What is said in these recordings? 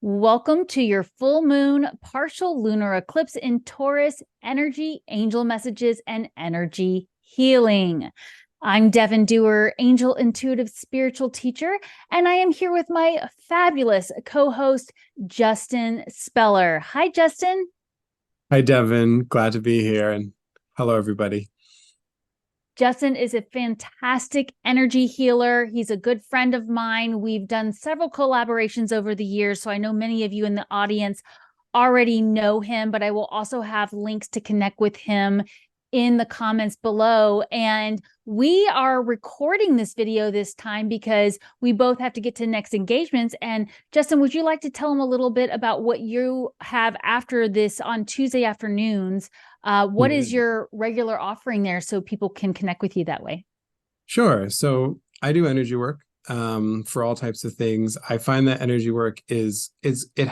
Welcome to your full moon partial lunar eclipse in Taurus energy, angel messages, and energy healing. I'm Devon Duerr, angel intuitive spiritual teacher, and I am here with my fabulous co-host, Justin Speller. Hi, Justin. Hi, Devin. Glad to be here. And hello, everybody. Justin is a fantastic energy healer. He's a good friend of mine. We've done several collaborations over the years, so I know many of you in the audience already know him, but I will also have links to connect with him in the comments below. And we are recording this video this time because we both have to get to next engagements. And Justin, would you like to tell them a little bit about what you have after this on Tuesday afternoons? What is your regular offering there so people can connect with you that way? Sure. So I do energy work for all types of things. I find that energy work it can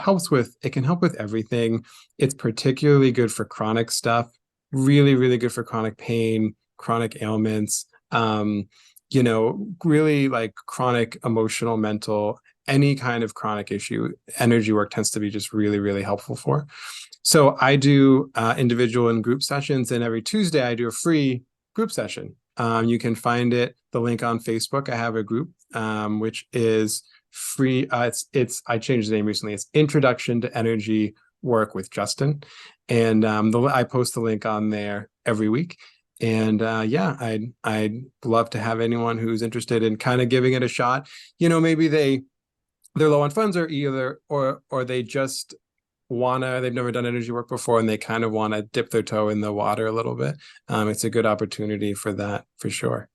help with everything. It's particularly good for chronic stuff, really, really good for chronic pain, chronic ailments, really like chronic emotional, mental, any kind of chronic issue. Energy work tends to be just really, really helpful for. So I do individual and group sessions, and every Tuesday I do a free group session. You can find the link on Facebook. I have a group which is free. I changed the name recently. It's Introduction to Energy Work with Justin, and I post the link on there every week. And I'd love to have anyone who's interested in kind of giving it a shot. Maybe they're low on funds, or they just they've never done energy work before and they kind of want to dip their toe in the water a little bit. It's a good opportunity for that, for sure.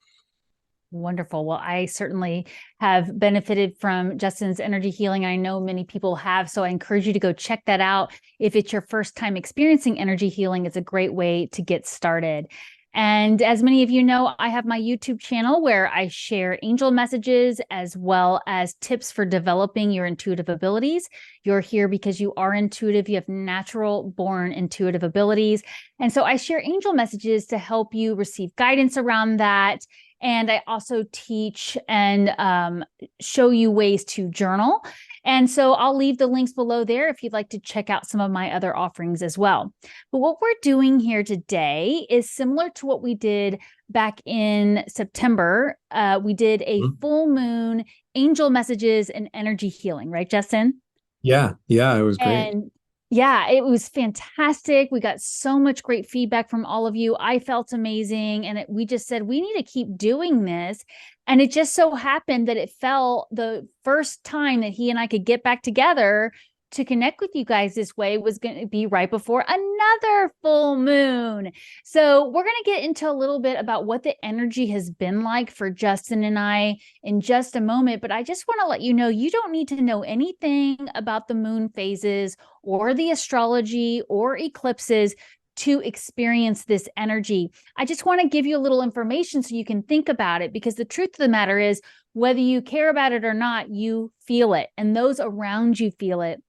Wonderful. Well, I certainly have benefited from Justin's energy healing. I know many people have, so I encourage you to go check that out. If it's your first time experiencing energy healing, it's a great way to get started. And as many of you know, I have my YouTube channel where I share angel messages as well as tips for developing your intuitive abilities. You're here because you are intuitive. You have natural born intuitive abilities. And so I share angel messages to help you receive guidance around that. And I also teach and show you ways to journal. And so I'll leave the links below there if you'd like to check out some of my other offerings as well. But what we're doing here today is similar to what we did back in September. We did a full moon angel messages and energy healing, right, Justin? Yeah, it was great. And yeah, it was fantastic. We got so much great feedback from all of you. I felt amazing. And we just said, we need to keep doing this. And it just so happened that it fell the first time that he and I could get back together to connect with you guys this way was going to be right before another full moon. So we're going to get into a little bit about what the energy has been like for Justin and I in just a moment. But I just want to let you know, you don't need to know anything about the moon phases or the astrology or eclipses to experience this energy. I just want to give you a little information so you can think about it, because the truth of the matter is, whether you care about it or not, you feel it, and those around you feel it.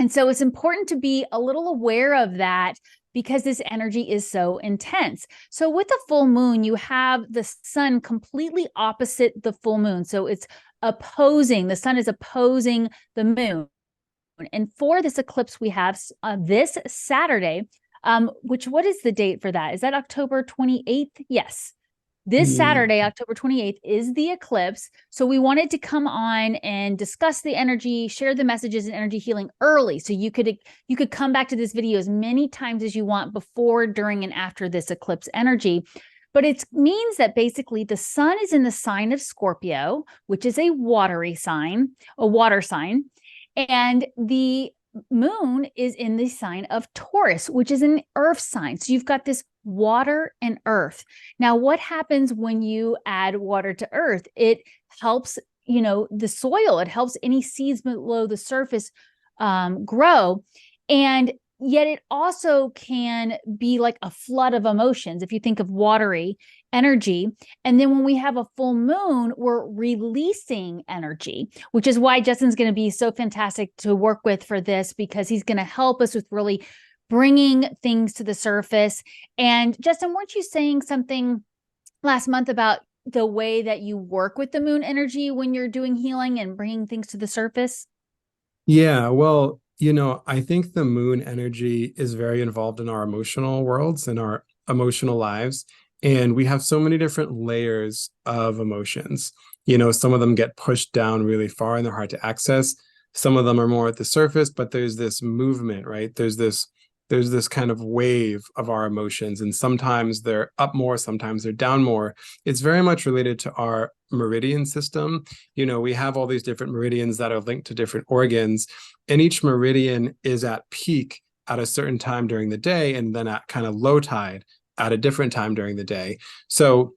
And so it's important to be a little aware of that because this energy is so intense. So with the full moon, you have the sun completely opposite the full moon. So it's opposing, the sun is opposing the moon. And for this eclipse, we have this Saturday, what is the date for that? Is that October 28th? Yes. This Saturday, October 28th, is the eclipse. So we wanted to come on and discuss the energy, share the messages and energy healing early. So you could come back to this video as many times as you want before, during, and after this eclipse energy. But it means that basically the sun is in the sign of Scorpio, which is a water sign. And the moon is in the sign of Taurus, which is an earth sign. So you've got this water and earth. Now, what happens when you add water to earth? It helps, the soil. It helps any seeds below the surface grow. And yet it also can be like a flood of emotions if you think of watery energy. And then when we have a full moon, we're releasing energy, which is why Justin's going to be so fantastic to work with for this, because he's going to help us with really bringing things to the surface. And Justin, weren't you saying something last month about the way that you work with the moon energy when you're doing healing and bringing things to the surface? Yeah, well, I think the moon energy is very involved in our emotional worlds and our emotional lives. And we have so many different layers of emotions. Some of them get pushed down really far and they're hard to access. Some of them are more at the surface, but there's this movement, right? There's this kind of wave of our emotions, and sometimes they're up more, sometimes they're down more. It's very much related to our meridian system. We have all these different meridians that are linked to different organs, and each meridian is at peak at a certain time during the day and then at kind of low tide at a different time during the day. So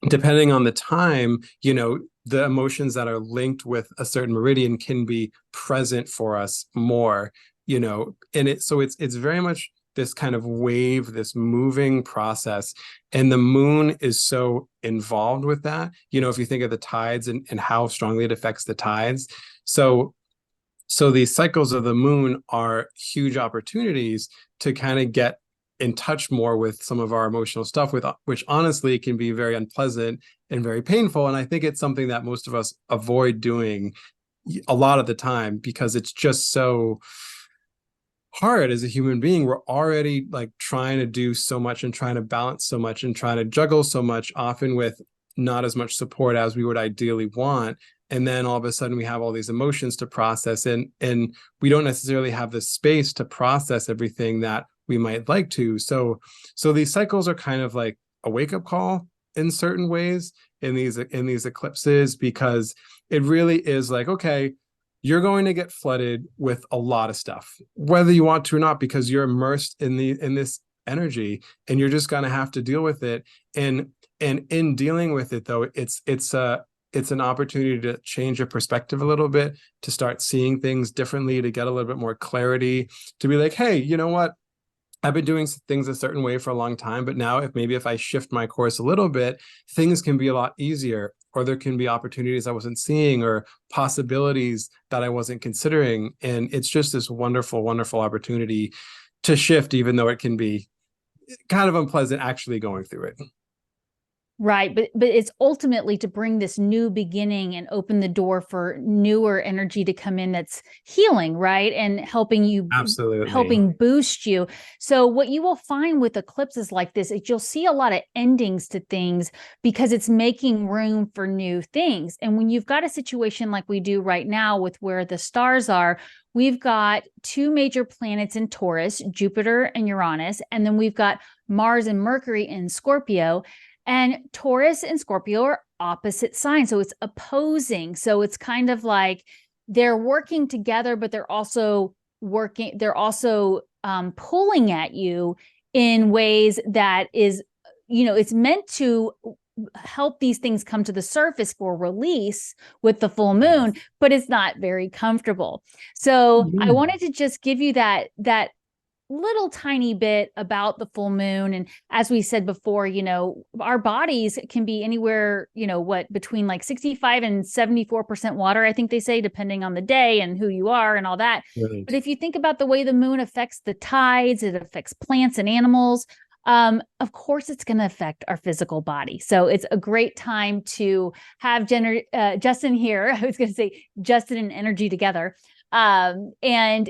depending on the time, the emotions that are linked with a certain meridian can be present for us more, and it's very much this kind of wave, this moving process. And the moon is so involved with that. If you think of the tides and how strongly it affects the tides. So these cycles of the moon are huge opportunities to kind of get in touch more with some of our emotional stuff, with which honestly can be very unpleasant and very painful. And I think it's something that most of us avoid doing a lot of the time because it's just so hard as a human being. We're already like trying to do so much and trying to balance so much and trying to juggle so much, often with not as much support as we would ideally want. And then all of a sudden we have all these emotions to process, and we don't necessarily have the space to process everything that we might like to. So these cycles are kind of like a wake-up call in certain ways in these eclipses, because it really is like, okay, you're going to get flooded with a lot of stuff, whether you want to or not, because you're immersed in this energy, and you're just going to have to deal with it. And in dealing with it, though, it's an opportunity to change your perspective a little bit, to start seeing things differently, to get a little bit more clarity, to be like, hey, you know what? I've been doing things a certain way for a long time, but now if I shift my course a little bit, things can be a lot easier, or there can be opportunities I wasn't seeing, or possibilities that I wasn't considering. And it's just this wonderful, wonderful opportunity to shift, even though it can be kind of unpleasant actually going through it. Right. But it's ultimately to bring this new beginning and open the door for newer energy to come in that's healing, right? And Absolutely. helping boost you. So what you will find with eclipses like this is you'll see a lot of endings to things because it's making room for new things. And when you've got a situation like we do right now with where the stars are, we've got two major planets in Taurus, Jupiter and Uranus, and then we've got Mars and Mercury in Scorpio. And Taurus and Scorpio are opposite signs. So it's opposing. So it's kind of like they're working together, but they're also pulling at you in ways that is, it's meant to help these things come to the surface for release with the full moon, but it's not very comfortable. So I wanted to just give you that little tiny bit about the full moon. And as we said before, our bodies can be anywhere, between like 65 and 74% water, I think they say, depending on the day and who you are and all that. Right. But if you think about the way the moon affects the tides, it affects plants and animals. Of course, it's going to affect our physical body. So it's a great time to have Justin here. I was going to say Justin and energy together. And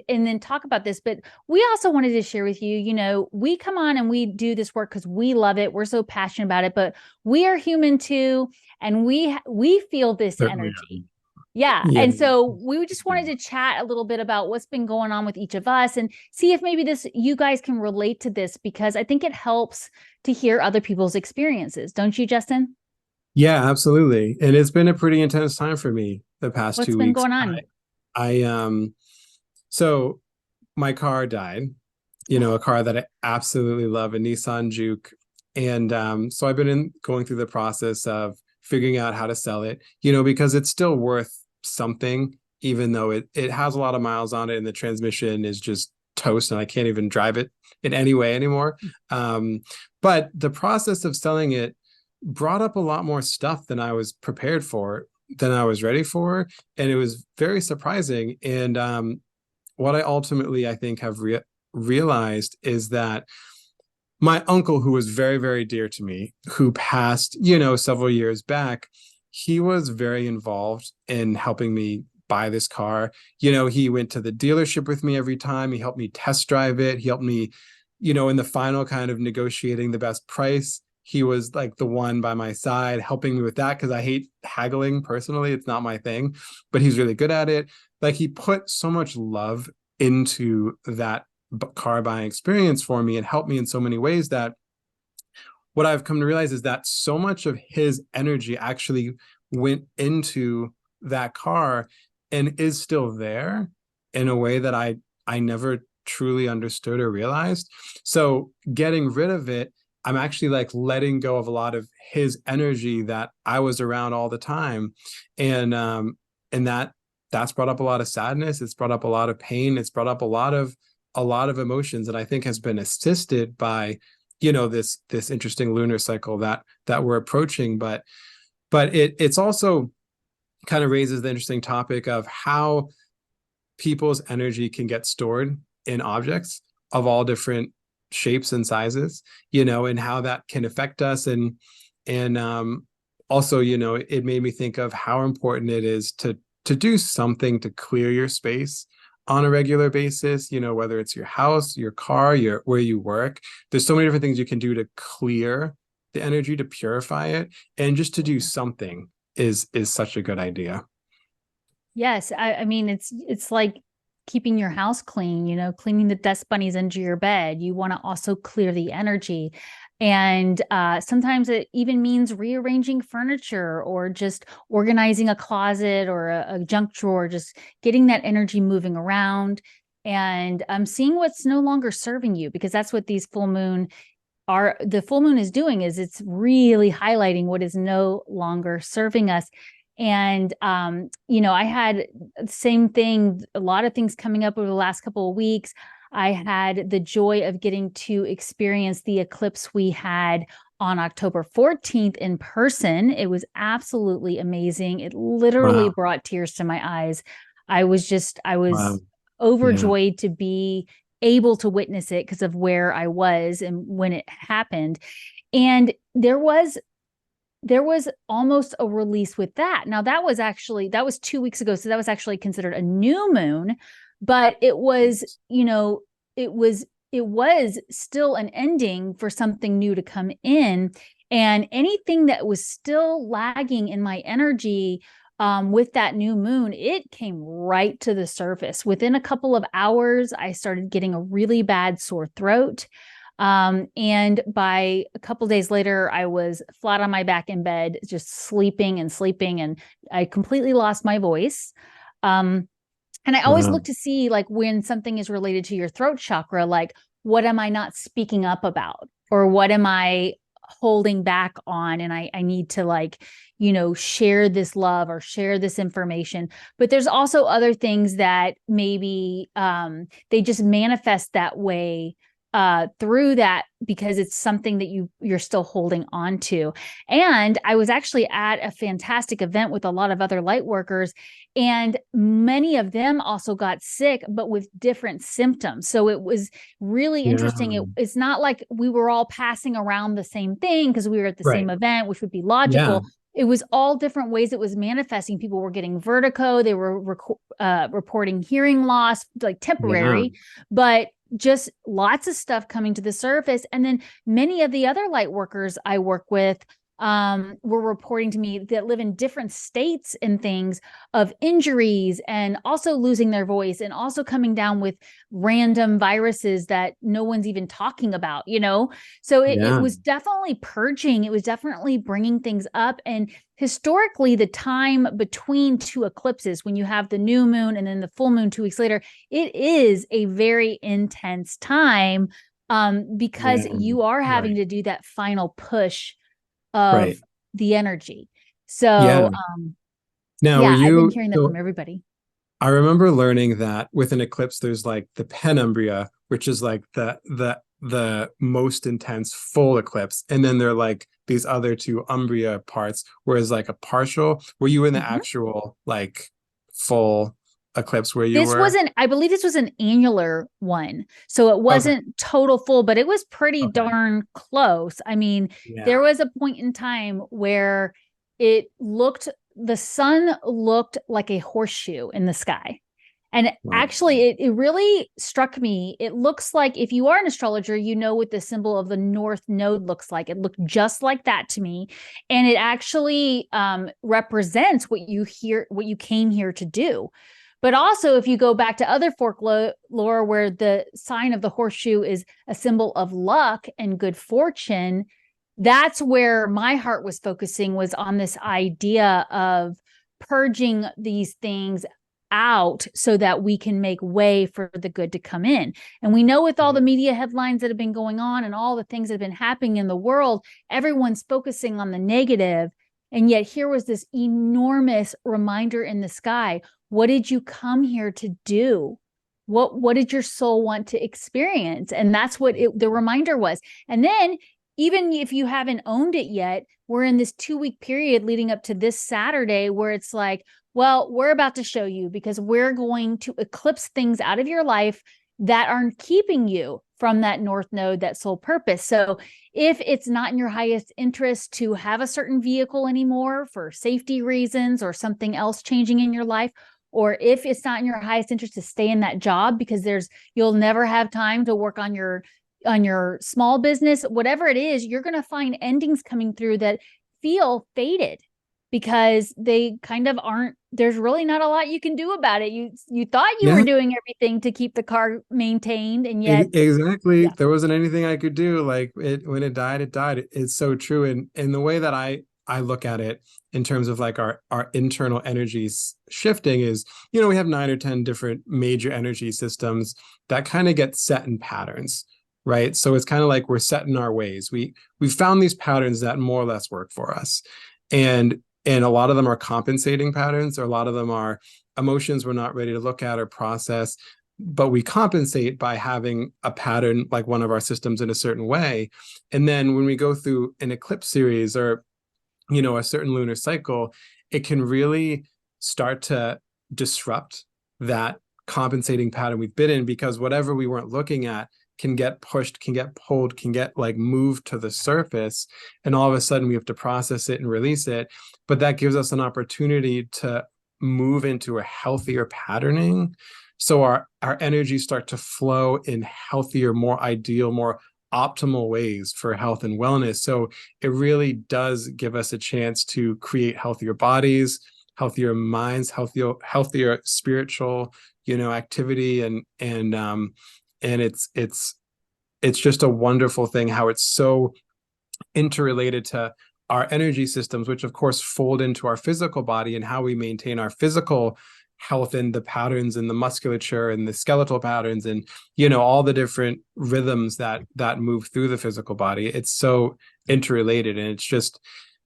then talk about this. But we also wanted to share with you, we come on and we do this work because we love it. We're so passionate about it, but we are human too. And we feel this Certainly. energy. Yeah. Yeah. And so we just wanted to chat a little bit about what's been going on with each of us and see if maybe you guys can relate to this, because I think it helps to hear other people's experiences. Don't you, Justin? Yeah, absolutely. And it's been a pretty intense time for me the past What's two been weeks. going on? So my car died, a car that I absolutely love, a Nissan Juke. And so I've been going through the process of figuring out how to sell it, because it's still worth something, even though it has a lot of miles on it and the transmission is just toast and I can't even drive it in any way anymore. But the process of selling it brought up a lot more stuff than I was prepared for, than I was ready for. And it was very surprising. And what I ultimately, I think, have realized is that my uncle, who was very, very dear to me, who passed, several years back, he was very involved in helping me buy this car. He went to the dealership with me every time. He helped me test drive it. He helped me, in the final kind of negotiating the best price. He was like the one by my side helping me with that, because I hate haggling personally. It's not my thing, but he's really good at it. Like, he put so much love into that car buying experience for me and helped me in so many ways, that what I've come to realize is that so much of his energy actually went into that car and is still there in a way that I never truly understood or realized. So getting rid of it, I'm actually like letting go of a lot of his energy that I was around all the time. And that's brought up a lot of sadness. It's brought up a lot of pain. It's brought up a lot of emotions, and I think has been assisted by, this interesting lunar cycle that we're approaching. But it's also kind of raises the interesting topic of how people's energy can get stored in objects of all different shapes and sizes, and how that can affect us. And also, it made me think of how important it is to do something to clear your space on a regular basis, whether it's your house, your car, where you work. There's so many different things you can do to clear the energy, to purify it, and just to do something is such a good idea. Yes. I mean, it's like keeping your house clean, cleaning the dust bunnies under your bed. You want to also clear the energy. And sometimes it even means rearranging furniture or just organizing a closet or a junk drawer, just getting that energy moving around and seeing what's no longer serving you, because that's what these the full moon is doing, is it's really highlighting what is no longer serving us. And, I had the same thing, a lot of things coming up over the last couple of weeks. I had the joy of getting to experience the eclipse we had on October 14th in person. It was absolutely amazing. It literally Wow. brought tears to my eyes. I was Wow. overjoyed to be able to witness it because of where I was and when it happened. And there was almost a release with that. Now that was 2 weeks ago. So that was actually considered a new moon, but it was, it was still an ending for something new to come in. And anything that was still lagging in my energy with that new moon, it came right to the surface. Within a couple of hours, I started getting a really bad sore throat. And by a couple days later, I was flat on my back in bed, just sleeping, and I completely lost my voice. And I always look to see, like, when something is related to your throat chakra, like, what am I not speaking up about? Or what am I holding back on? And I need to, like, share this love or share this information. But there's also other things that maybe they just manifest that way through that, because it's something that you're still holding on to. And I was actually at a fantastic event with a lot of other light workers, and many of them also got sick, but with different symptoms. So it was really interesting. It's not like we were all passing around the same thing because we were at the same event, which would be logical. It was all different ways it was manifesting. People were getting vertigo. They were reporting hearing loss, like temporary, but just lots of stuff coming to the surface. And then many of the other light workers I work with were reporting to me that live in different states and things of injuries, and also losing their voice, and also coming down with random viruses that no one's even talking about, So it was definitely purging. It was definitely bringing things up. And historically, the time between two eclipses, when you have the new moon and then the full moon 2 weeks later, it is a very intense time because you are having to do that final push of the energy. So, Now, I've been hearing that from everybody. I remember learning that with an eclipse, there's like the penumbra, which is like the most intense full eclipse, and then there are like these other two umbria parts, whereas like a partial. Were you in the actual like full eclipse where you were? I believe this was an annular one. So it wasn't total full, but it was pretty darn close. I mean, there was a point in time where it looked the sun looked like a horseshoe in the sky. And Wow. actually, it really struck me. It looks like, if you are an astrologer, you know what the symbol of the North Node looks like. It looked just like that to me. And it actually represents what you came here to do. But also, if you go back to other folklore where the sign of the horseshoe is a symbol of luck and good fortune, that's where my heart was focusing, was on this idea of purging these things out so that we can make way for the good to come in. And we know, with all the media headlines that have been going on and all the things that have been happening in the world, everyone's focusing on the negative. And yet here was this enormous reminder in the sky. What did you come here to do? What did your soul want to experience? And that's what the reminder was. And then, even if you haven't owned it yet, we're in this 2-week period leading up to this Saturday where it's like, well, we're about to show you, because we're going to eclipse things out of your life that aren't keeping you from that North Node, that soul purpose. So if it's not in your highest interest to have a certain vehicle anymore for safety reasons or something else changing in your life, or if it's not in your highest interest to stay in that job because you'll never have time to work on your small business, whatever it is, you're going to find endings coming through that feel fated, because they kind of aren't, there's really not a lot you can do about it. You thought you were Yeah, doing everything to keep the car maintained, and yet, exactly. yeah. There wasn't anything I could do. Like, when it died, it died. It's so true. And the way that I look at it in terms of like our internal energies shifting is, we have 9 or 10 different major energy systems that kind of get set in patterns, right? So it's kind of like we're set in our ways. We found these patterns that more or less work for us. And a lot of them are compensating patterns, or a lot of them are emotions we're not ready to look at or process, but we compensate by having a pattern, like one of our systems, in a certain way. And then when we go through an eclipse series, or a certain lunar cycle, it can really start to disrupt that compensating pattern we've been in, because whatever we weren't looking at can get pushed, can get pulled, can get like moved to the surface, and all of a sudden we have to process it and release it. But that gives us an opportunity to move into a healthier patterning, so our energies start to flow in healthier, more ideal, more optimal ways for health and wellness. So it really does give us a chance to create healthier bodies, healthier minds, healthier spiritual, activity. And it's just a wonderful thing how it's so interrelated to our energy systems, which of course fold into our physical body, and how we maintain our physical health, and the patterns and the musculature and the skeletal patterns, and all the different rhythms that move through the physical body. It's so interrelated, and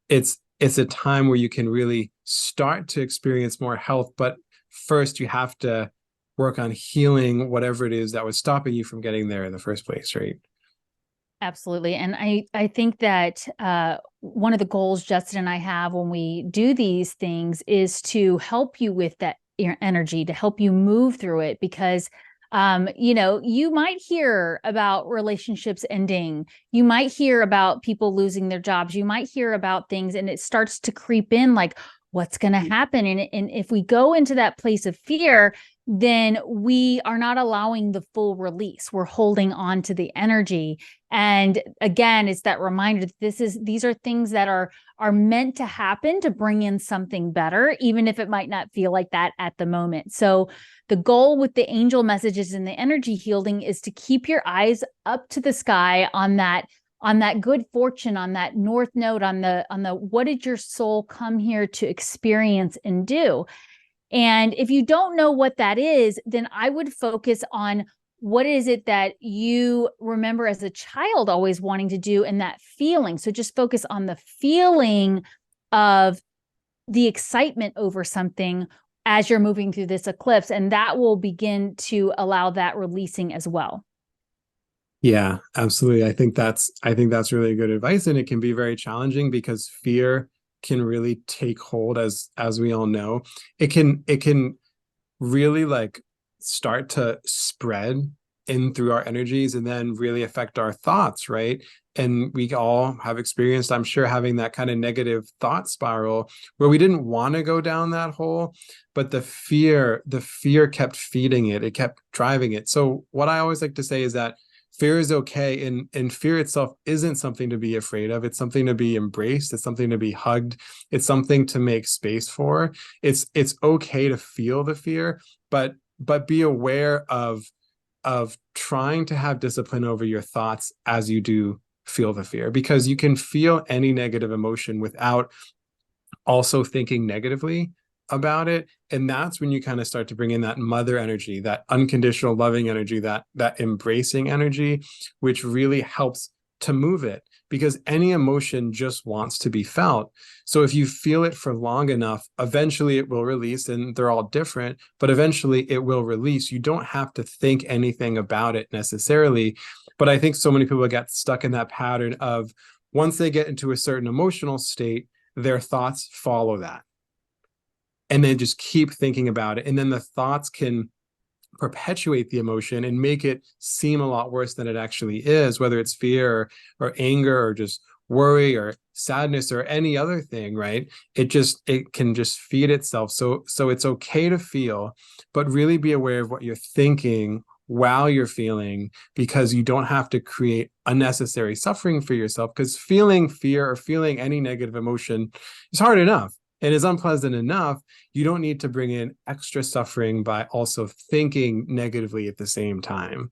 it's a time where you can really start to experience more health. But first you have to work on healing whatever it is that was stopping you from getting there in the first place, right? Absolutely. And I think that one of the goals Justin and I have when we do these things is to help you with that energy, to help you move through it, because you might hear about relationships ending. You might hear about people losing their jobs. You might hear about things, and it starts to creep in like, what's going to happen? And if we go into that place of fear, then we are not allowing the full release. We're holding on to the energy. And again, it's that reminder that these are things that are meant to happen to bring in something better, even if it might not feel like that at the moment. So the goal with the angel messages and the energy healing is to keep your eyes up to the sky on that good fortune, on that North Node, on the what did your soul come here to experience and do? And if you don't know what that is, then I would focus on what is it that you remember as a child always wanting to do, and that feeling. So just focus on the feeling of the excitement over something as you're moving through this eclipse, and that will begin to allow that releasing as well. Yeah, absolutely. I think that's really good advice, and it can be very challenging because fear can really take hold, as we all know. It can really like start to spread in through our energies, and then really affect our thoughts, right? and we all have experienced, I'm sure, having that kind of negative thought spiral where we didn't want to go down that hole, but the fear kept feeding it. It kept driving it. So what I always like to say is that fear is okay, and fear itself isn't something to be afraid of. It's something to be embraced. It's something to be hugged. It's something to make space for. It's okay to feel the fear, but be aware of trying to have discipline over your thoughts as you do feel the fear, because you can feel any negative emotion without also thinking negatively about it. And that's when you kind of start to bring in that mother energy, that unconditional loving energy, that embracing energy, which really helps to move it, because any emotion just wants to be felt. So if you feel it for long enough, eventually it will release, and they're all different, but eventually it will release. You don't have to think anything about it necessarily. But I think so many people get stuck in that pattern of, once they get into a certain emotional state, their thoughts follow that. And they just keep thinking about it. And then the thoughts can perpetuate the emotion and make it seem a lot worse than it actually is, whether it's fear or anger or just worry or sadness or any other thing, right? It can just feed itself. So it's okay to feel, but really be aware of what you're thinking while you're feeling, because you don't have to create unnecessary suffering for yourself, because feeling fear or feeling any negative emotion is hard enough and is unpleasant enough. You don't need to bring in extra suffering by also thinking negatively at the same time.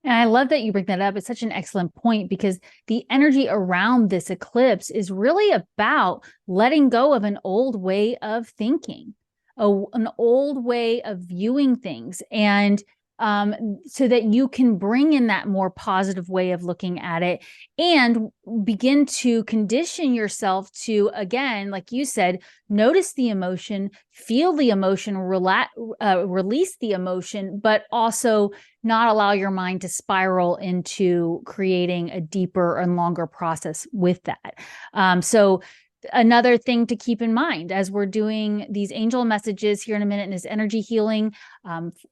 And I love that you bring that up. It's such an excellent point, because the energy around this eclipse is really about letting go of an old way of thinking, an old way of viewing things. And so that you can bring in that more positive way of looking at it and begin to condition yourself to, again, like you said, notice the emotion, feel the emotion, release the emotion, but also not allow your mind to spiral into creating a deeper and longer process with that. So another thing to keep in mind as we're doing these angel messages here in a minute and this energy healing,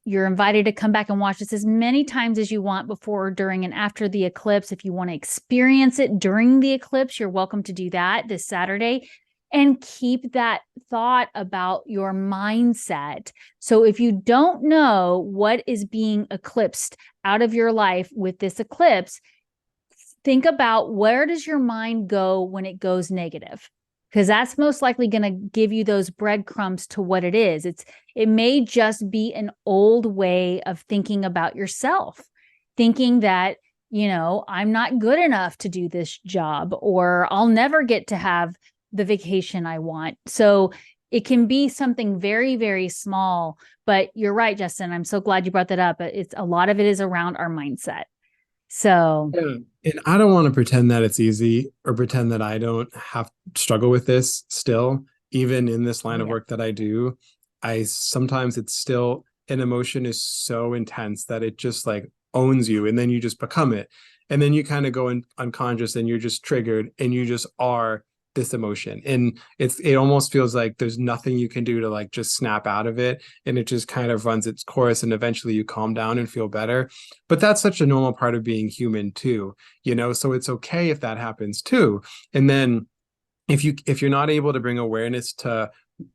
you're invited to come back and watch this as many times as you want before, during, and after the eclipse. If you want to experience it during the eclipse, you're welcome to do that this Saturday. And keep that thought about your mindset. So if you don't know what is being eclipsed out of your life with this eclipse, think about, where does your mind go when it goes negative? Because that's most likely going to give you those breadcrumbs to what it is. It may just be an old way of thinking about yourself, thinking that, I'm not good enough to do this job, or I'll never get to have the vacation I want. So it can be something very, very small. But you're right, Justin. I'm so glad you brought that up. It's a lot of it is around our mindset. So Yeah. And I don't want to pretend that it's easy, or pretend that I don't have struggle with this still, even in this line of work that I do. I sometimes, it's still, an emotion is so intense that it just like owns you, and then you just become it. And then you kind of go in unconscious, and you're just triggered, and you just are this emotion. And it almost feels like there's nothing you can do to like just snap out of it, and it just kind of runs its course, and eventually you calm down and feel better. But that's such a normal part of being human too, so it's okay if that happens too. And then if you're not able to bring awareness to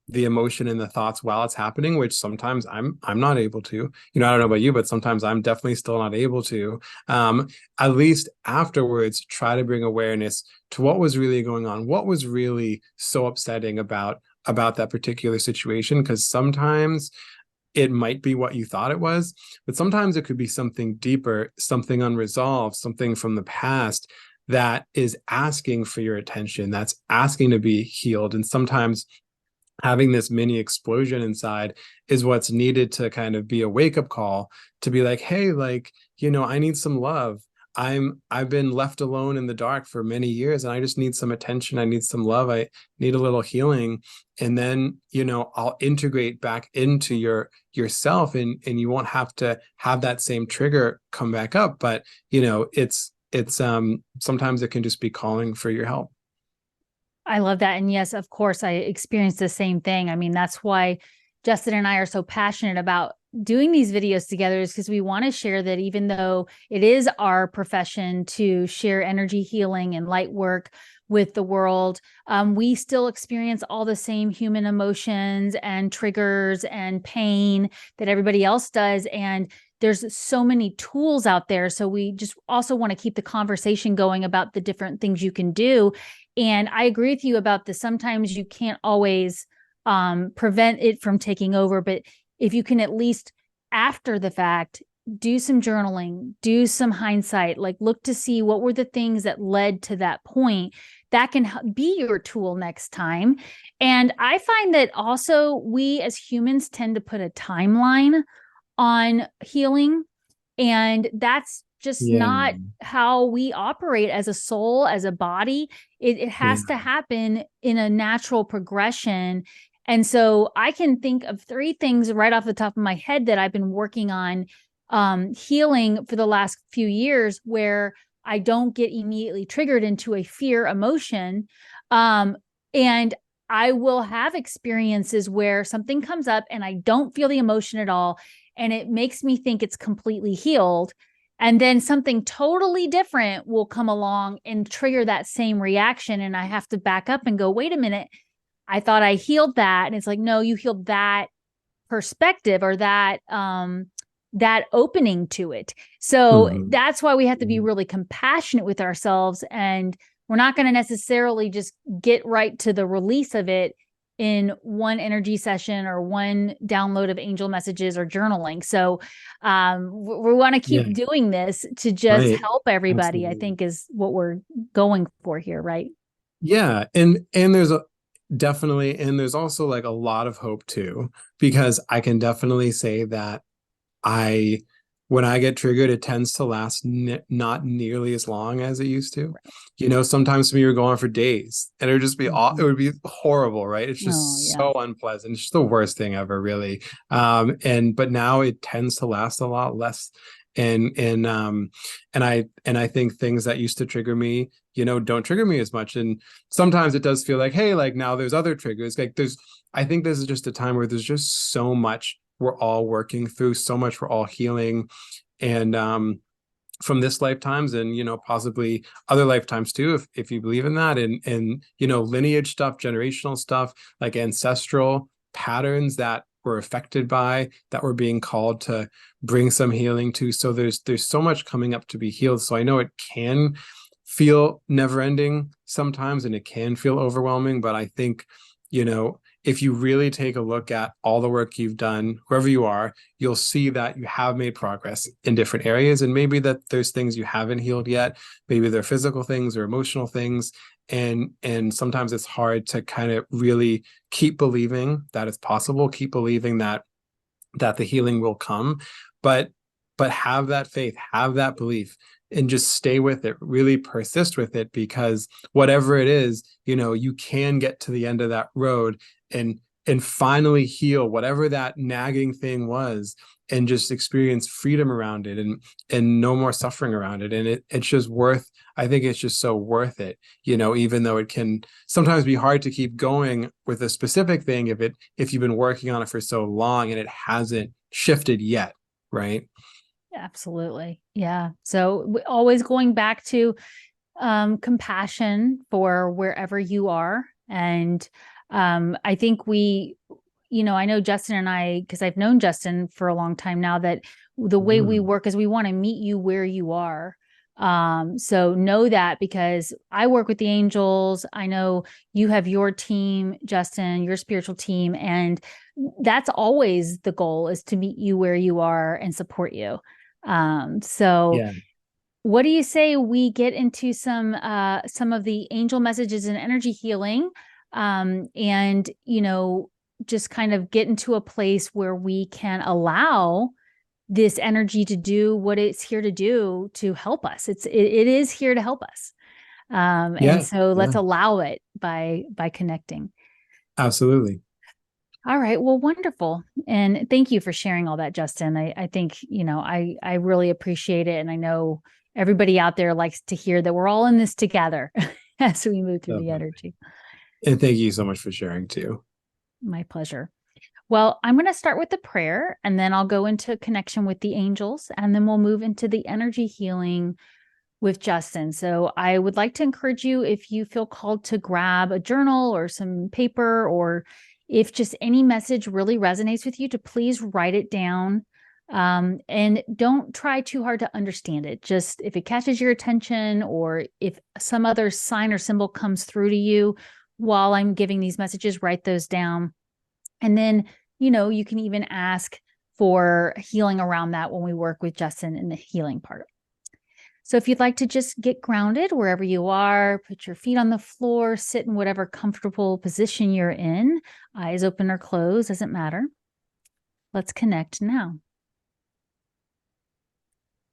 the emotion and the thoughts while it's happening, which sometimes I'm not able to, I don't know about you, but sometimes I'm definitely still not able to, at least afterwards, try to bring awareness to what was really going on, what was really so upsetting about that particular situation. Because sometimes it might be what you thought it was, but sometimes it could be something deeper, something unresolved, something from the past that is asking for your attention, that's asking to be healed. And sometimes having this mini explosion inside is what's needed to kind of be a wake-up call, to be like, hey, like, I need some love. I've been left alone in the dark for many years, and I just need some attention. I need some love. I need a little healing. And then, I'll integrate back into yourself, and you won't have to have that same trigger come back up. But, it's sometimes it can just be calling for your help. I love that. And yes, of course, I experienced the same thing. I mean, that's why Justin and I are so passionate about doing these videos together is because we want to share that even though it is our profession to share energy healing and light work with the world, we still experience all the same human emotions and triggers and pain that everybody else does. And there's so many tools out there. So we just also want to keep the conversation going about the different things you can do. And I agree with you about this. Sometimes you can't always prevent it from taking over, but if you can at least after the fact, do some journaling, do some hindsight, like look to see what were the things that led to that point, that can be your tool next time. And I find that also we as humans tend to put a timeline on healing, and that's just Yeah. not how we operate as a soul, as a body. It has to happen in a natural progression. And so I can think of 3 things right off the top of my head that I've been working on healing for the last few years, where I don't get immediately triggered into a fear emotion. And I will have experiences where something comes up and I don't feel the emotion at all. And it makes me think it's completely healed. And then something totally different will come along and trigger that same reaction. And I have to back up and go, wait a minute, I thought I healed that. And it's like, no, you healed that perspective or that that opening to it. So that's why we have to be really compassionate with ourselves, and we're not going to necessarily just get right to the release of it in one energy session or one download of angel messages or journaling. So we want to keep doing this to just help everybody. Absolutely. I think is what we're going for here, right? Yeah. And there's definitely, and there's also like a lot of hope too, because I can definitely say that when I get triggered, it tends to last not nearly as long as it used to. Right. Sometimes we were going for days, and it would just be it would be horrible, right? It's just so unpleasant. It's just the worst thing ever, really. But now it tends to last a lot less. And I think things that used to trigger me, don't trigger me as much. And sometimes it does feel like, hey, like now there's other triggers. Like I think this is just a time where there's just so much we're all working through, so much we're all healing, and from this lifetimes and possibly other lifetimes too, if you believe in that, and lineage stuff, generational stuff, like ancestral patterns that we're affected by, that we're being called to bring some healing to. So there's so much coming up to be healed. So I know it can feel never-ending sometimes, and it can feel overwhelming, but I think if you really take a look at all the work you've done, wherever you are, you'll see that you have made progress in different areas. And maybe that there's things you haven't healed yet. Maybe they're physical things or emotional things. And sometimes it's hard to kind of really keep believing that it's possible, keep believing that the healing will come. But have that faith, have that belief, and just stay with it, really persist with it, because whatever it is, you can get to the end of that road and finally heal whatever that nagging thing was, and just experience freedom around it, and no more suffering around it. And it's just I think it's just so worth it, even though it can sometimes be hard to keep going with a specific thing if you've been working on it for so long and it hasn't shifted yet, right? Absolutely. Yeah. So always going back to compassion for wherever you are. And I think I know Justin and I, because I've known Justin for a long time now, that the way we work is we want to meet you where you are. So know that, because I work with the angels. I know you have your team, Justin, your spiritual team, and that's always the goal, is to meet you where you are and support you. What do you say we get into some of the angel messages and energy healing, and just kind of get into a place where we can allow this energy to do what it's here to do, to help us. It is here to help us. And so let's allow it by connecting. Absolutely. All right. Well, wonderful. And thank you for sharing all that, Justin. I think, I really appreciate it. And I know everybody out there likes to hear that we're all in this together as we move through the energy. And thank you so much for sharing too. My pleasure. Well, I'm going to start with the prayer, and then I'll go into connection with the angels, and then we'll move into the energy healing with Justin. So I would like to encourage you, if you feel called to grab a journal or some paper, or if just any message really resonates with you, to please write it down. And don't try too hard to understand it. Just if it catches your attention, or if some other sign or symbol comes through to you while I'm giving these messages, write those down. And then, you can even ask for healing around that when we work with Justin in the healing part. So if you'd like to just get grounded wherever you are, put your feet on the floor, sit in whatever comfortable position you're in, eyes open or closed, doesn't matter. Let's connect now.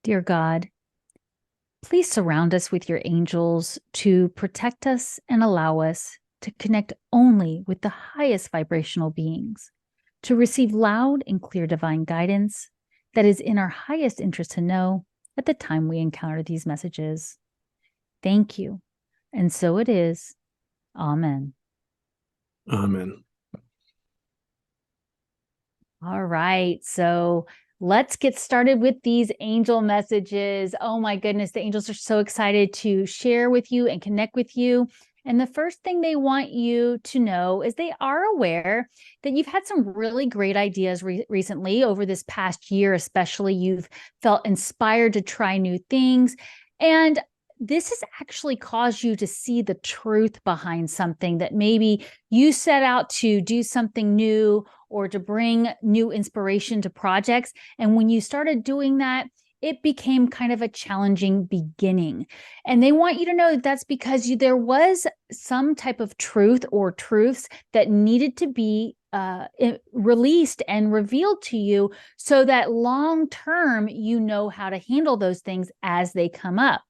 Dear God, please surround us with your angels to protect us and allow us to connect only with the highest vibrational beings, to receive loud and clear divine guidance that is in our highest interest to know at the time we encounter these messages. Thank you. And so it is. Amen. Amen. All right. So let's get started with these angel messages. Oh my goodness. The angels are so excited to share with you and connect with you. And the first thing they want you to know is they are aware that you've had some really great ideas recently over this past year, especially. You've felt inspired to try new things. And this has actually caused you to see the truth behind something, that maybe you set out to do something new or to bring new inspiration to projects. And when you started doing that, it became kind of a challenging beginning. And they want you to know that that's because there was some type of truth or truths that needed to be released and revealed to you, so that long term, you know how to handle those things as they come up.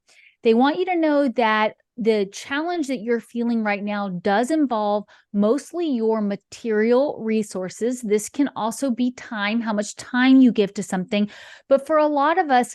They want you to know that the challenge that you're feeling right now does involve mostly your material resources. This can also be time, how much time you give to something. But for a lot of us,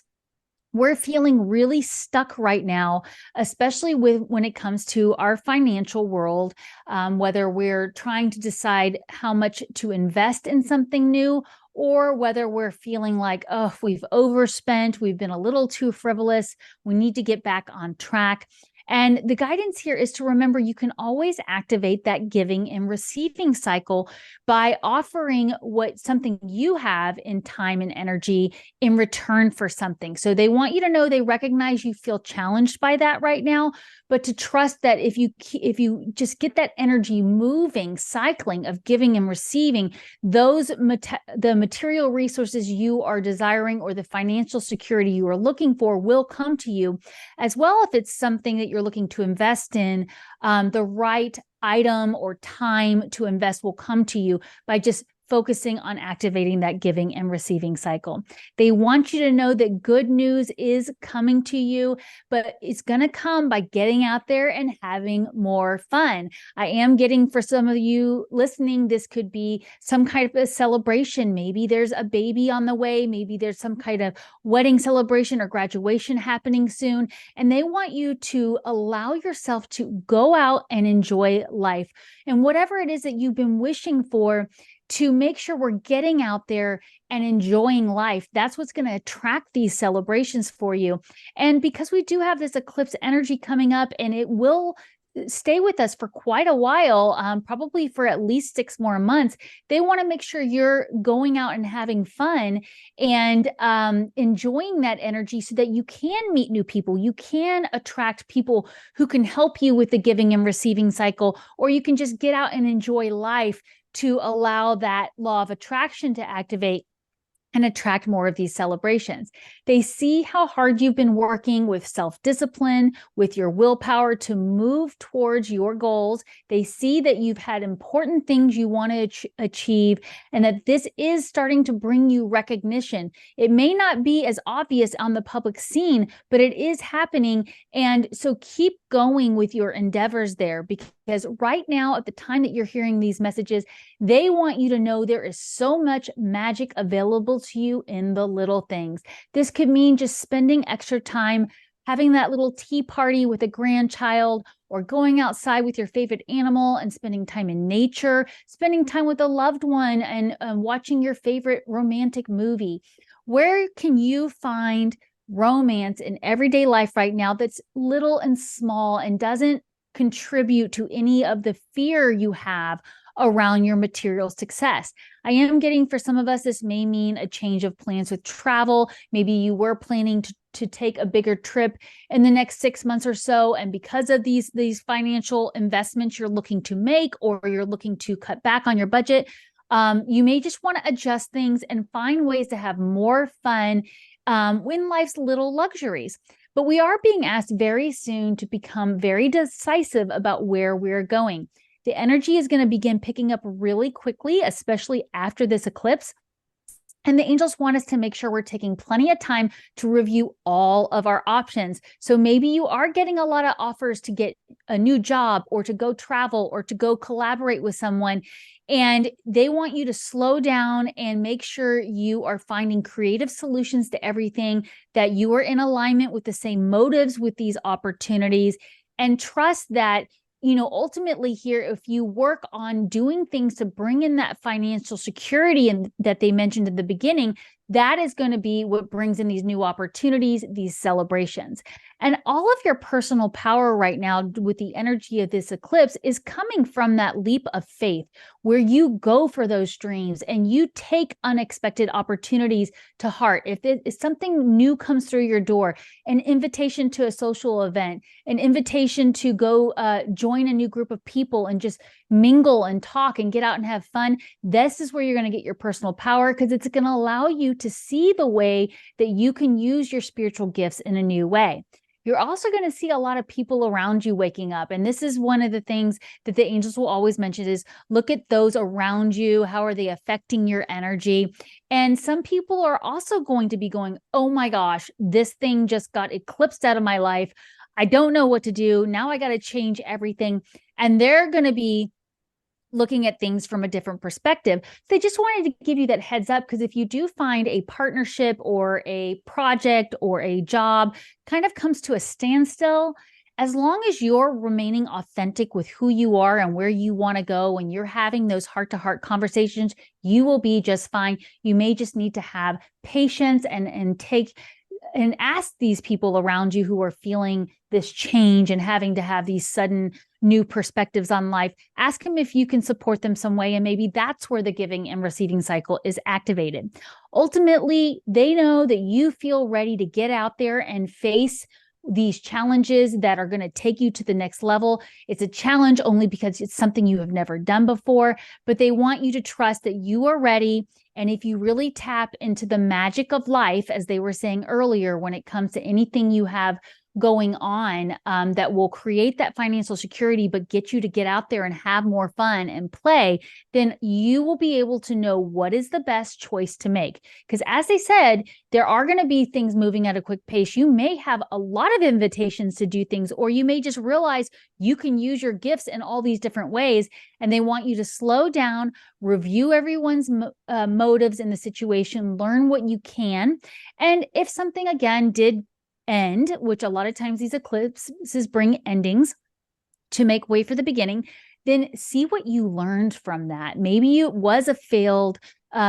we're feeling really stuck right now, especially when it comes to our financial world, whether we're trying to decide how much to invest in something new, or whether we're feeling like, oh, we've overspent, we've been a little too frivolous, we need to get back on track. And the guidance here is to remember you can always activate that giving and receiving cycle by offering something you have in time and energy in return for something. So they want you to know they recognize you feel challenged by that right now, but to trust that if you just get that energy moving, cycling of giving and receiving, the material resources you are desiring or the financial security you are looking for will come to you. As well, if it's something that you're looking to invest in, the right item or time to invest will come to you by just focusing on activating that giving and receiving cycle. They want you to know that good news is coming to you, but it's going to come by getting out there and having more fun. I am getting, for some of you listening, this could be some kind of a celebration. Maybe there's a baby on the way. Maybe there's some kind of wedding celebration or graduation happening soon. And they want you to allow yourself to go out and enjoy life. And whatever it is that you've been wishing for, to make sure we're getting out there and enjoying life. That's what's going to attract these celebrations for you. And because we do have this eclipse energy coming up, and it will stay with us for quite a while, probably for at least 6 more months, they want to make sure you're going out and having fun and enjoying that energy, so that you can meet new people. You can attract people who can help you with the giving and receiving cycle, or you can just get out and enjoy life to allow that law of attraction to activate and attract more of these celebrations. They see how hard you've been working with self-discipline, with your willpower to move towards your goals. They see that you've had important things you want to achieve, and that this is starting to bring you recognition. It may not be as obvious on the public scene, but it is happening. And so keep going with your endeavors there, because right now, at the time that you're hearing these messages, they want you to know there is so much magic available to you in the little things. This could mean just spending extra time having that little tea party with a grandchild, or going outside with your favorite animal and spending time in nature, spending time with a loved one, and watching your favorite romantic movie. Where can you find romance in everyday life right now that's little and small and doesn't contribute to any of the fear you have around your material success? I am getting, for some of us, this may mean a change of plans with travel. Maybe you were planning to take a bigger trip in the next 6 months or so, and because of these financial investments you're looking to make, or you're looking to cut back on your budget, you may just want to adjust things and find ways to have more fun in life's little luxuries. But we are being asked very soon to become very decisive about where we're going. The energy is going to begin picking up really quickly, especially after this eclipse. And the angels want us to make sure we're taking plenty of time to review all of our options. So maybe you are getting a lot of offers to get a new job, or to go travel, or to go collaborate with someone. And they want you to slow down and make sure you are finding creative solutions to everything, that you are in alignment with the same motives with these opportunities, and trust that, ultimately here, if you work on doing things to bring in that financial security and that they mentioned in the beginning, that is going to be what brings in these new opportunities, these celebrations. And all of your personal power right now with the energy of this eclipse is coming from that leap of faith, where you go for those dreams and you take unexpected opportunities to heart. If something new comes through your door, an invitation to a social event, an invitation to go join a new group of people and just mingle and talk and get out and have fun, this is where you're going to get your personal power, because it's going to allow you to see the way that you can use your spiritual gifts in a new way. You're also going to see a lot of people around you waking up. And this is one of the things that the angels will always mention is look at those around you. How are they affecting your energy? And some people are also going to be going, oh my gosh, this thing just got eclipsed out of my life. I don't know what to do. Now I got to change everything. And they're going to be looking at things from a different perspective. They just wanted to give you that heads up, because if you do find a partnership or a project or a job kind of comes to a standstill, as long as you're remaining authentic with who you are and where you want to go, and you're having those heart-to-heart conversations, you will be just fine. You may just need to have patience and take and ask these people around you who are feeling this change and having to have these sudden new perspectives on life. Ask them if you can support them some way, and maybe that's where the giving and receiving cycle is activated. Ultimately, they know that you feel ready to get out there and face these challenges that are going to take you to the next level. It's a challenge only because it's something you have never done before, but they want you to trust that you are ready. And if you really tap into the magic of life, as they were saying earlier, when it comes to anything you have going on that will create that financial security, but get you to get out there and have more fun and play, then you will be able to know what is the best choice to make. Because as they said, there are going to be things moving at a quick pace. You may have a lot of invitations to do things, or you may just realize you can use your gifts in all these different ways. And they want you to slow down, review everyone's motives in the situation, learn what you can. And if something, again, did end, which a lot of times these eclipses bring endings to make way for the beginning, then see what you learned from that. Maybe it was a failed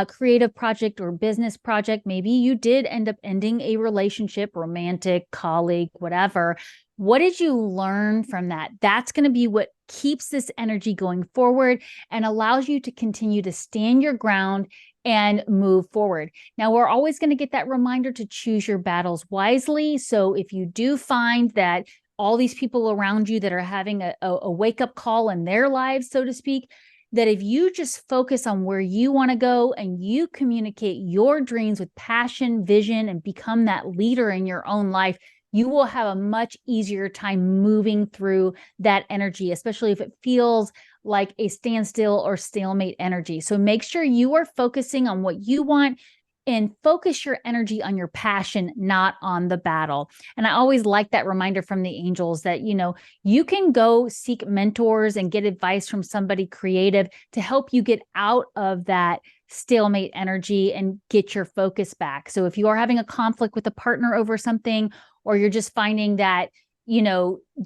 creative project or business project. Maybe you did end up ending a relationship, romantic, colleague, whatever. What did you learn from that? That's going to be what keeps this energy going forward and allows you to continue to stand your ground and move forward. Now, we're always going to get that reminder to choose your battles wisely. So if you do find that all these people around you that are having a wake-up call in their lives, so to speak, that if you just focus on where you want to go and you communicate your dreams with passion, vision, and become that leader in your own life, you will have a much easier time moving through that energy, especially if it feels like a standstill or stalemate energy. So make sure you are focusing on what you want and focus your energy on your passion, not on the battle. And I always like that reminder from the angels that, you can go seek mentors and get advice from somebody creative to help you get out of that stalemate energy and get your focus back. So if you are having a conflict with a partner over something, or you're just finding that,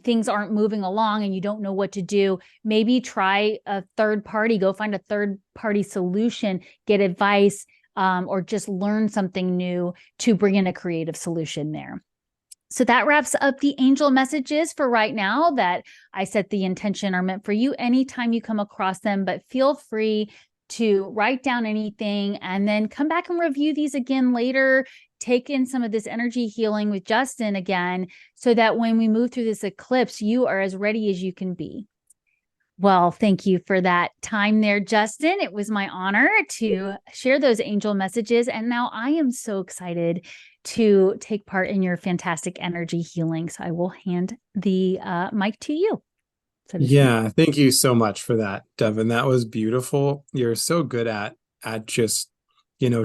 things aren't moving along and you don't know what to do, maybe try a third party, go find a third party solution, get advice, or just learn something new to bring in a creative solution there. So that wraps up the angel messages for right now that I set the intention are meant for you anytime you come across them, but feel free to write down anything and then come back and review these again later. Take in some of this energy healing with Justin again, so that when we move through this eclipse, you are as ready as you can be. Well, thank you for that time there, Justin. It was my honor to share those angel messages. And now I am so excited to take part in your fantastic energy healing. So I will hand the mic to you. Yeah, thank you so much for that, Devon. That was beautiful. You're so good at just,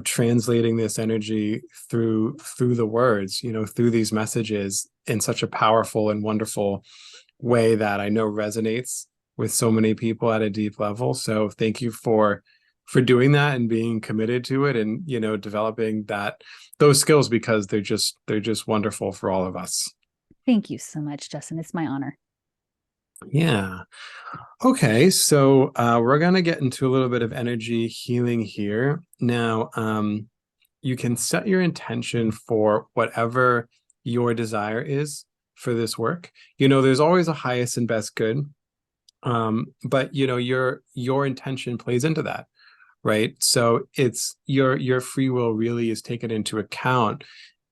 translating this energy through the words, through these messages in such a powerful and wonderful way that I know resonates with so many people at a deep level. So thank you for doing that and being committed to it, and developing those skills, because they're just wonderful for all of us. Thank you so much, Justin. It's my honor. Yeah. Okay, so we're gonna get into a little bit of energy healing here. Now, you can set your intention for whatever your desire is for this work. There's always a highest and best good, but your intention plays into that, right? So it's your free will really is taken into account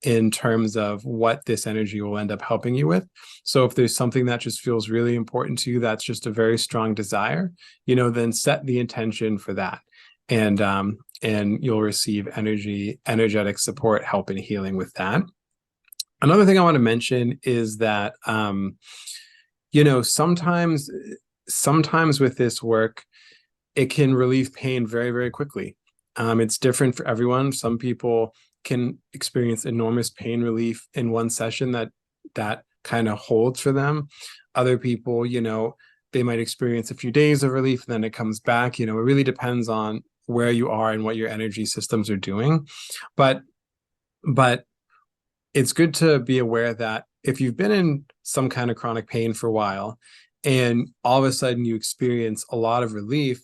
in terms of what this energy will end up helping you with. So if there's something that just feels really important to you, that's just a very strong desire, then set the intention for that. And you'll receive energetic support, help, and healing with that. Another thing I want to mention is that sometimes with this work, it can relieve pain very, very quickly. It's different for everyone. Some people can experience enormous pain relief in one session that kind of holds for them. Other people, they might experience a few days of relief, and then it comes back. It really depends on where you are and what your energy systems are doing. But it's good to be aware that if you've been in some kind of chronic pain for a while and all of a sudden you experience a lot of relief,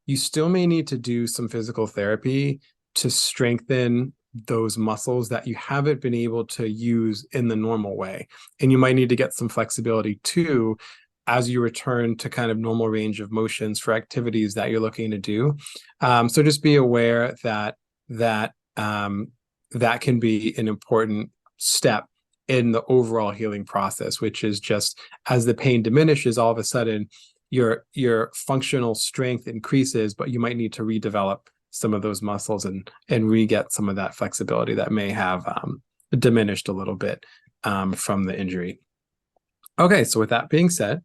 you still may need to do some physical therapy to strengthen those muscles that you haven't been able to use in the normal way. And you might need to get some flexibility too as you return to kind of normal range of motions for activities that you're looking to do. So just be aware that that can be an important step in the overall healing process, which is just as the pain diminishes, all of a sudden your functional strength increases, but you might need to redevelop some of those muscles and re-get some of that flexibility that may have diminished a little bit from the injury. Okay, so with that being said,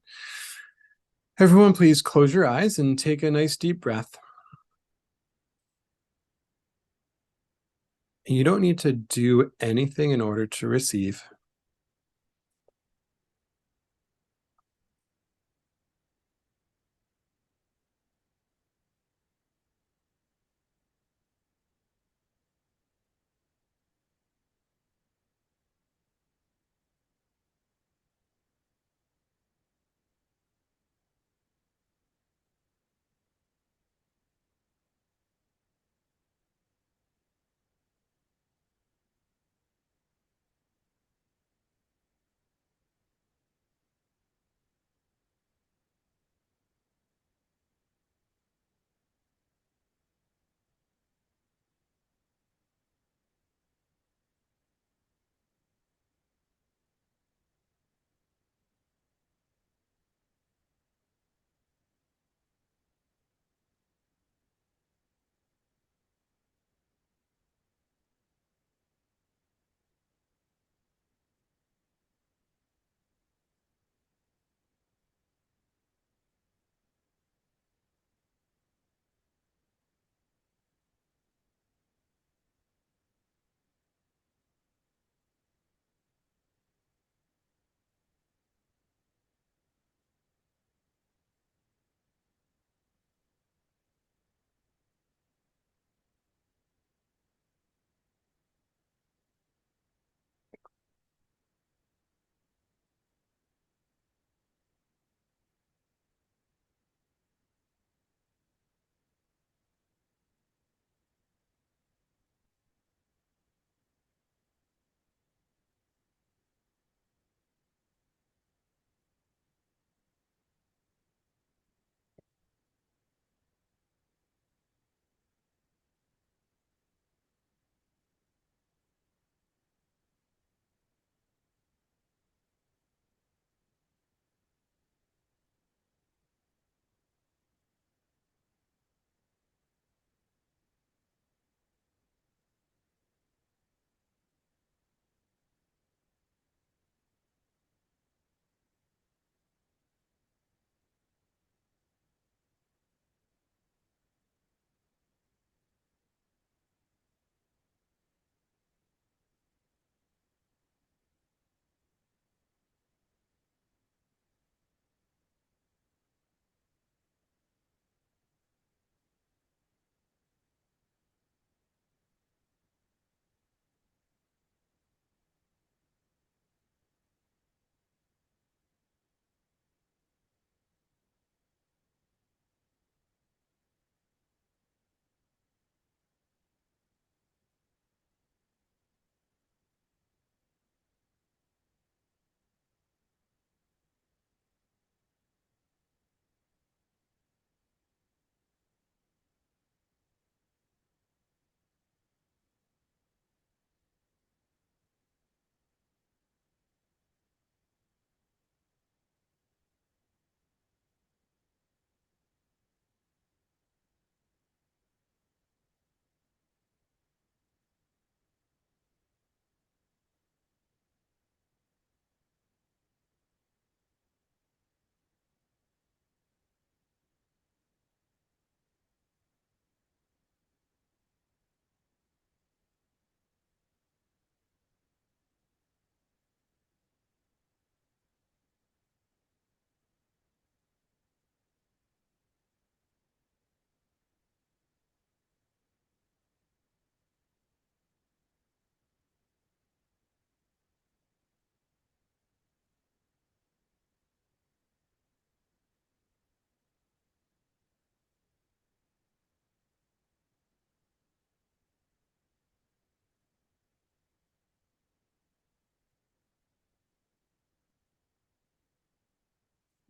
everyone please close your eyes and take a nice deep breath. You don't need to do anything in order to receive.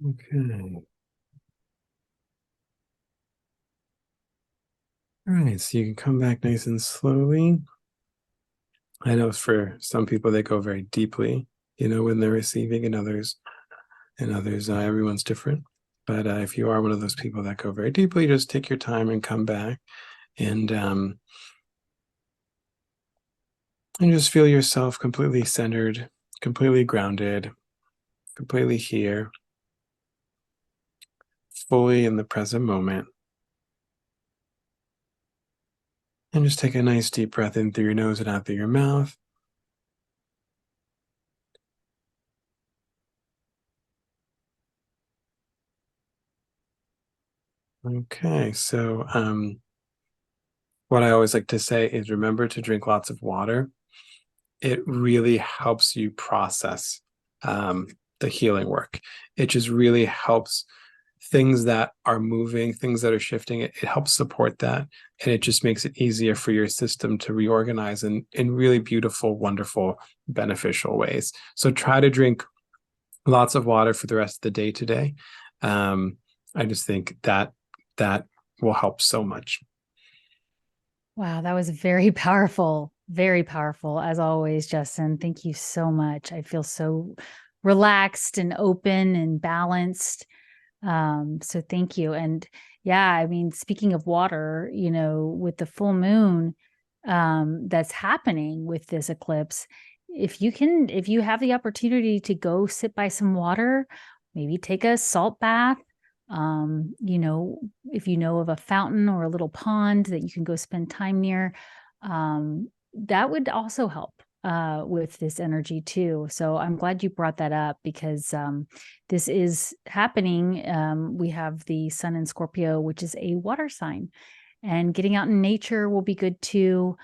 Okay. All right, so you can come back nice and slowly. I know for some people they go very deeply, when they're receiving, and others, everyone's different. But if you are one of those people that go very deeply, just take your time and come back, and and just feel yourself completely centered, completely grounded, completely here, fully in the present moment. And just take a nice deep breath in through your nose and out through your mouth. Okay, so what I always like to say is remember to drink lots of water. It really helps you process um, the healing work. It just really helps things that are moving, things that are shifting. It helps support that. And it just makes it easier for your system to reorganize in really beautiful, wonderful, beneficial ways. So try to drink lots of water for the rest of the day today. I just think that will help so much. Wow, that was very powerful as always, Justin. Thank you so much. I feel so relaxed and open and balanced. So thank you. And yeah, I mean, speaking of water, with the full moon that's happening with this eclipse, if you have the opportunity to go sit by some water, maybe take a salt bath. If you know of a fountain or a little pond that you can go spend time near, that would also help with this energy too. So I'm glad you brought that up because this is happening. We have the sun in Scorpio, which is a water sign, and getting out in nature will be good too.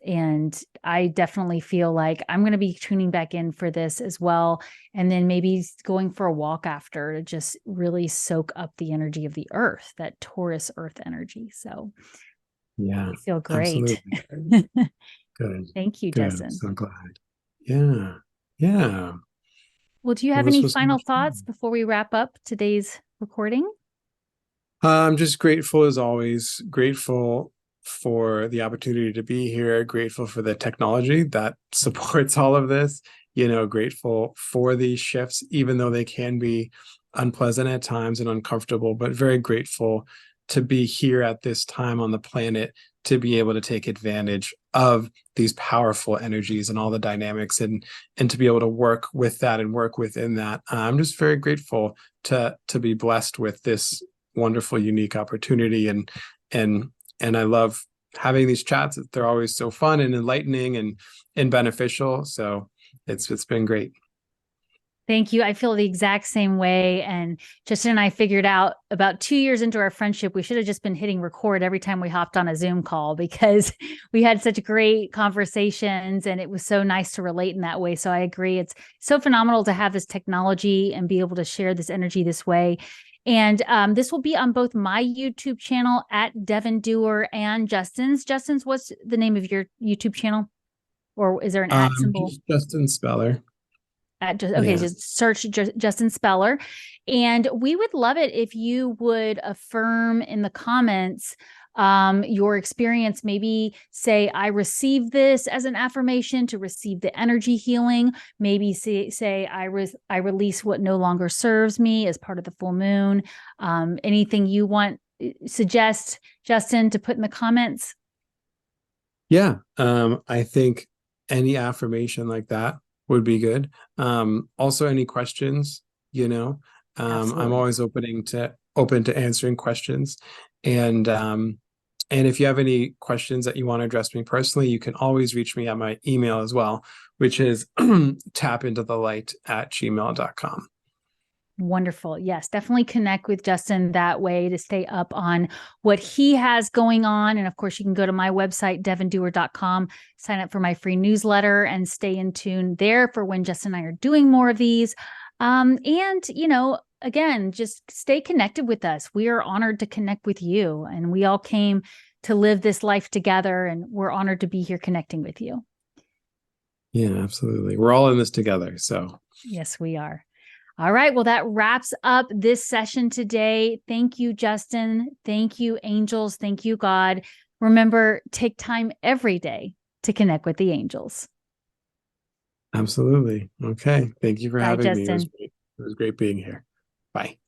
And I definitely feel like I'm going to be tuning back in for this as well. And then maybe going for a walk after to just really soak up the energy of the earth, that Taurus earth energy. So Yeah, I feel great. absolutely. Good. Thank you, Good. I'm Justin. so glad. Yeah. Yeah. Well, do you Well, have this any was so final much thoughts fun. before we wrap up today's recording? I'm just grateful as always, grateful for the opportunity to be here, grateful for the technology that supports all of this, grateful for these shifts, even though they can be unpleasant at times and uncomfortable, but very grateful to be here at this time on the planet to be able to take advantage of these powerful energies and all the dynamics and to be able to work with that and work within that. I'm just very grateful to be blessed with this wonderful, unique opportunity. And I love having these chats. They're always so fun and enlightening and beneficial. So it's been great. Thank you. I feel the exact same way. And Justin and I figured out about 2 years into our friendship, we should have just been hitting record every time we hopped on a Zoom call because we had such great conversations and it was so nice to relate in that way. So I agree. It's so phenomenal to have this technology and be able to share this energy this way. And this will be on both my YouTube channel at Devon Duerr and Justin's. Justin's, what's the name of your YouTube channel? Or is there an at symbol? Just Justin Speller. Okay, Yeah. just search Justin Speller. And we would love it if you would affirm in the comments your experience. Maybe say, I received this as an affirmation to receive the energy healing. Maybe say I release what no longer serves me as part of the full moon. Anything you want, suggest, Justin, to put in the comments. Yeah. I think any affirmation like that would be good. Also any questions, I'm Absolutely. always open to answering questions. And if you have any questions that you want to address me personally, you can always reach me at my email as well, which is tapintothelight@gmail.com. Wonderful. Yes, definitely connect with Justin that way to stay up on what he has going on. And of course, you can go to my website, devonduerr.com, sign up for my free newsletter and stay in tune there for when Justin and I are doing more of these. And, again, just stay connected with us. We are honored to connect with you. And we all came to live this life together. And we're honored to be here connecting with you. Yeah, absolutely. We're all in this together. So Yes, we are. All right. Well, that wraps up this session today. Thank you, Justin. Thank you, angels. Thank you, God. Remember, take time every day to connect with the angels. Absolutely. Okay. Thank you for Bye, having me. Justin. It was great being here. Bye.